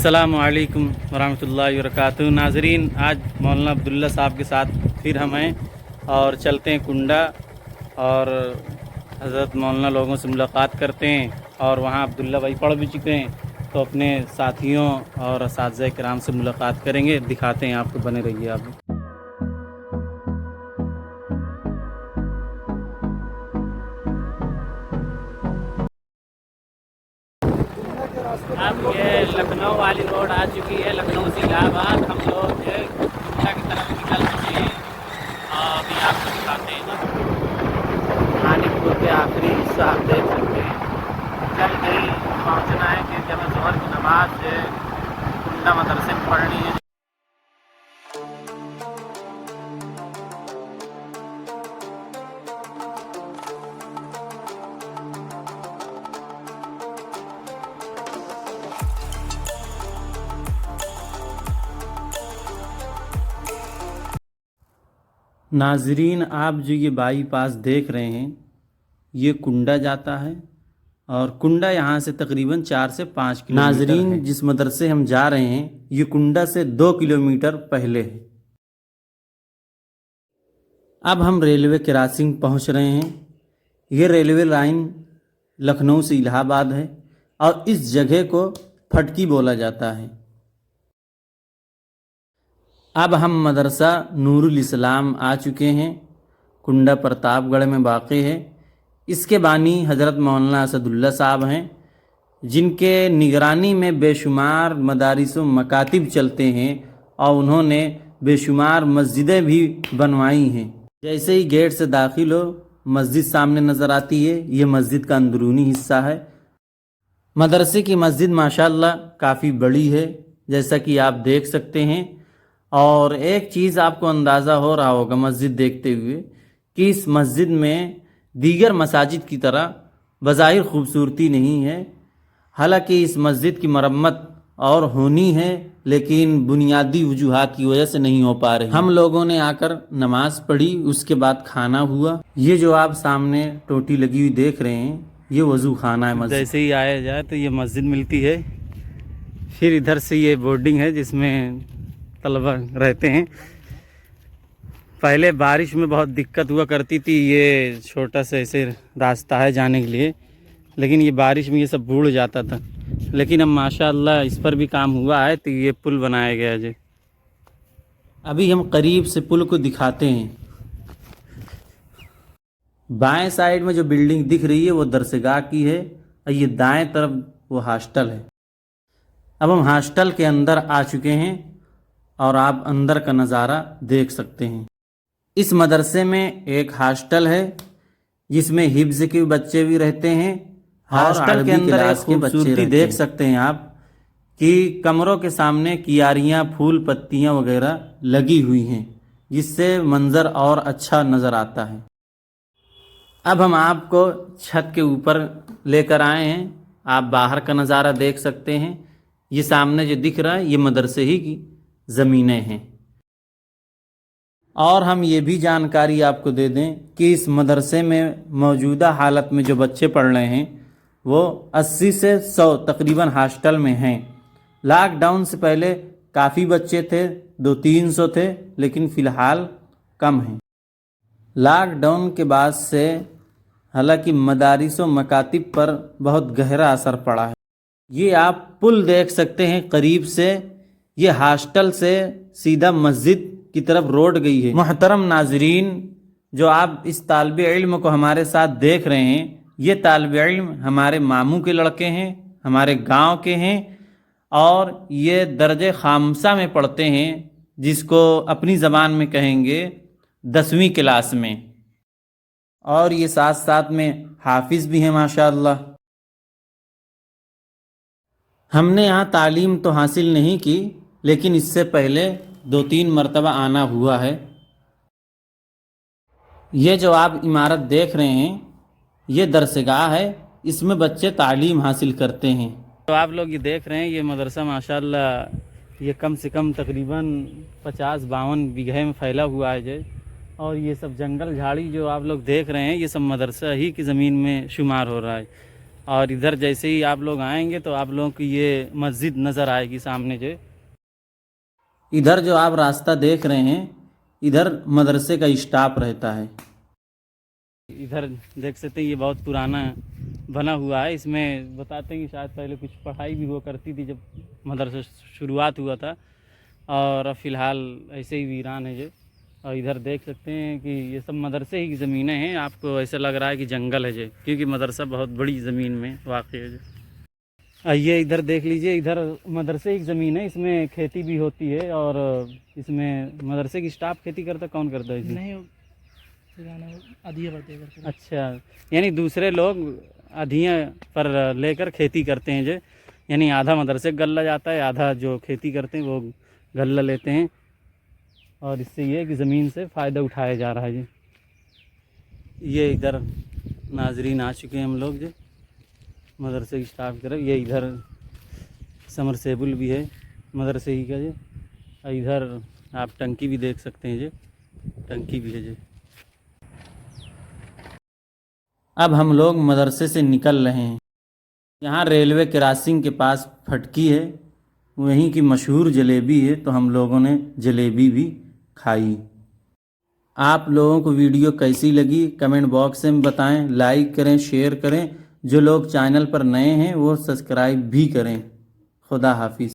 अस्सलामु अलैकुम वरहमतुल्लाहि वबरकातुहू। नाजरीन, आज मौलाना अब्दुल्ला साहब के साथ फिर हम हैं और चलते हैं कुंडा और हज़रत मौलाना लोगों से मुलाकात करते हैं। और वहाँ अब्दुल्ला भाई पढ़ भी चुके हैं, तो अपने साथियों और असातिज़ा किराम से मुलाकात करेंगे, दिखाते हैं आपको। बने रहिए आप। अब ये लखनऊ वाली रोड आ चुकी है, लखनऊ से इलाहाबाद। हम लोग कुंडा की तरफ निकल चुके हैं और अभी आपको दिखाते हैं ना आनिपुर के आखिरी हिस्सा आप देख सकते हैं। जल्द ही पहुँचना है कि जब ज़ोहर की नमाज कुंडा मदरसे में पढ़नी है। नाजरीन, आप जो ये बाईपास देख रहे हैं, ये कुंडा जाता है और कुंडा यहाँ से तकरीबन 4 से 5 किलोमीटर नाजरीन है। जिस मदरसे हम जा रहे हैं ये कुंडा से 2 किलोमीटर पहले है। अब हम रेलवे क्रॉसिंग पहुँच रहे हैं। ये रेलवे लाइन लखनऊ से इलाहाबाद है और इस जगह को फटकी बोला जाता है। अब हम मदरसा नूरुल इस्लाम आ चुके हैं। कुंडा प्रतापगढ़ में वाक़ है। इसके बानी हज़रत मौलाना असदुल्ला साहब हैं, जिनके निगरानी में बेशुमार मदारिस व मकातिब चलते हैं और उन्होंने बेशुमार मस्जिदें भी बनवाई हैं। जैसे ही गेट से दाखिल हो, मस्जिद सामने नज़र आती है। ये मस्जिद का अंदरूनी हिस्सा है। मदरसे की मस्जिद माशाअल्लाह काफ़ी बड़ी है, जैसा कि आप देख सकते हैं। और एक चीज़ आपको अंदाज़ा हो रहा होगा मस्जिद देखते हुए कि इस मस्जिद में दीगर मसाजिद की तरह बज़ाहिर खूबसूरती नहीं है। हालांकि इस मस्जिद की मरम्मत और होनी है, लेकिन बुनियादी वजूहात की वजह से नहीं हो पा रही। हम लोगों ने आकर नमाज पढ़ी, उसके बाद खाना हुआ। ये जो आप सामने टोटी लगी हुई देख रहे हैं, ये वज़ू खाना है मस्जिद। जैसे ही आया जाए तो ये मस्जिद मिलती है। फिर इधर से ये बोर्डिंग है जिसमें तलबा रहते हैं। पहले बारिश में बहुत दिक्कत हुआ करती थी। ये छोटा सा ऐसे रास्ता है जाने के लिए, लेकिन ये बारिश में ये सब बूढ़ जाता था। लेकिन अब माशाअल्लाह इस पर भी काम हुआ है, तो ये पुल बनाया गया है। अभी हम करीब से पुल को दिखाते हैं। बाएं साइड में जो बिल्डिंग दिख रही है वो दरसगाह की है और ये दाएं तरफ वो हॉस्टल है। अब हम हॉस्टल के अंदर आ चुके हैं और आप अंदर का नज़ारा देख सकते हैं। इस मदरसे में एक हॉस्टल है जिसमें हिफ्ज़ के बच्चे भी रहते हैं। हॉस्टल के अंदर एक खूबसूरती देख सकते हैं आप कि कमरों के सामने कियारियाँ, फूल पत्तियाँ वगैरह लगी हुई हैं, जिससे मंज़र और अच्छा नज़र आता है। अब हम आपको छत के ऊपर लेकर आए हैं। आप बाहर का नज़ारा देख सकते हैं। ये सामने जो दिख रहा है ये मदरसे ही की ज़मीनें हैं। और हम ये भी जानकारी आपको दे दें कि इस मदरसे में मौजूदा हालत में जो बच्चे पढ़ रहे हैं वो 80 से 100 तकरीबन हॉस्टल में हैं। लॉकडाउन से पहले काफ़ी बच्चे थे, 200-300 थे, लेकिन फ़िलहाल कम हैं। लॉकडाउन के बाद से हालांकि मदारिस व मकातिब पर बहुत गहरा असर पड़ा है। ये आप पुल देख सकते हैं करीब से। ये हॉस्टल से सीधा मस्जिद की तरफ रोड गई है। मोहतरम नाजरीन, जो आप इस तालिब इल्म को हमारे साथ देख रहे हैं, ये तालिब इल्म हमारे मामू के लड़के हैं, हमारे गांव के हैं और ये दर्जे खामसा में पढ़ते हैं, जिसको अपनी ज़बान में कहेंगे 10वीं क्लास में। और ये साथ साथ में हाफिज़ भी हैं माशाअल्लाह। हमने यहाँ तालीम तो हासिल नहीं की, लेकिन इससे पहले 2-3 मरतबा आना हुआ है। ये जो आप इमारत देख रहे हैं ये दरसगाह है, इसमें बच्चे तालीम हासिल करते हैं। तो आप लोग ये देख रहे हैं ये मदरसा माशाअल्लाह ये कम से कम तकरीबन 50-52 बीघे में फैला हुआ है। और ये सब जंगल झाड़ी जो आप लोग देख रहे हैं ये सब मदरसा ही की ज़मीन में शुमार हो रहा है। اور ادھر جیسے ہی آپ لوگ آئیں گے تو آپ لوگوں کو یہ مسجد نظر آئے گی سامنے جو. ادھر جو آپ راستہ دیکھ رہے ہیں ادھر مدرسے کا اسٹاف رہتا ہے. ادھر دیکھ سکتے ہیں یہ بہت پرانا بنا ہوا ہے. اس میں بتاتے ہیں کہ شاید پہلے کچھ پڑھائی بھی ہوا کرتی تھی جب مدرسہ شروعات ہوا تھا، اور اب فی الحال ایسے ہی ویران ہے جو. اور ادھر دیکھ سکتے ہیں کہ یہ سب مدرسے ہی کی زمینیں ہیں. آپ کو ایسا لگ رہا ہے کہ جنگل ہے جو، کیونکہ مدرسہ بہت بڑی زمین میں واقع ہے جو. یہ ادھر دیکھ لیجئے، ادھر مدرسے کی زمین ہے، اس میں کھیتی بھی ہوتی ہے. اور اس میں مدرسے کی اسٹاف کھیتی کرتا کون کرتا ہے اس میں؟ اچھا، یعنی دوسرے لوگ ادھیاں پر لے کر کھیتی کرتے ہیں جو. یعنی آدھا مدرسے غلہ جاتا ہے، آدھا جو کھیتی کرتے ہیں وہ غلہ لیتے ہیں. اور اس سے یہ ہے کہ زمین سے فائدہ اٹھایا جا رہا ہے جی. یہ ادھر ناظرین آ چکے ہیں ہم لوگ جو مدرسے کی اسٹاف کی طرف. یہ ادھر سمرسیبل بھی ہے مدرسے ہی کا جو. اور ادھر آپ ٹنکی بھی دیکھ سکتے ہیں جو، ٹنکی بھی ہے جو. اب ہم لوگ مدرسے سے نکل رہے ہیں. یہاں ریلوے کراسنگ کے پاس پھٹکی ہے، وہیں کی مشہور جلیبی ہے، تو ہم لوگوں نے جلیبی بھی کھائی. آپ لوگوں کو ویڈیو کیسی لگی کمنٹ باکس میں بتائیں. لائک کریں، شیئر کریں. جو لوگ چینل پر نئے ہیں وہ سبسکرائب بھی کریں. خدا حافظ.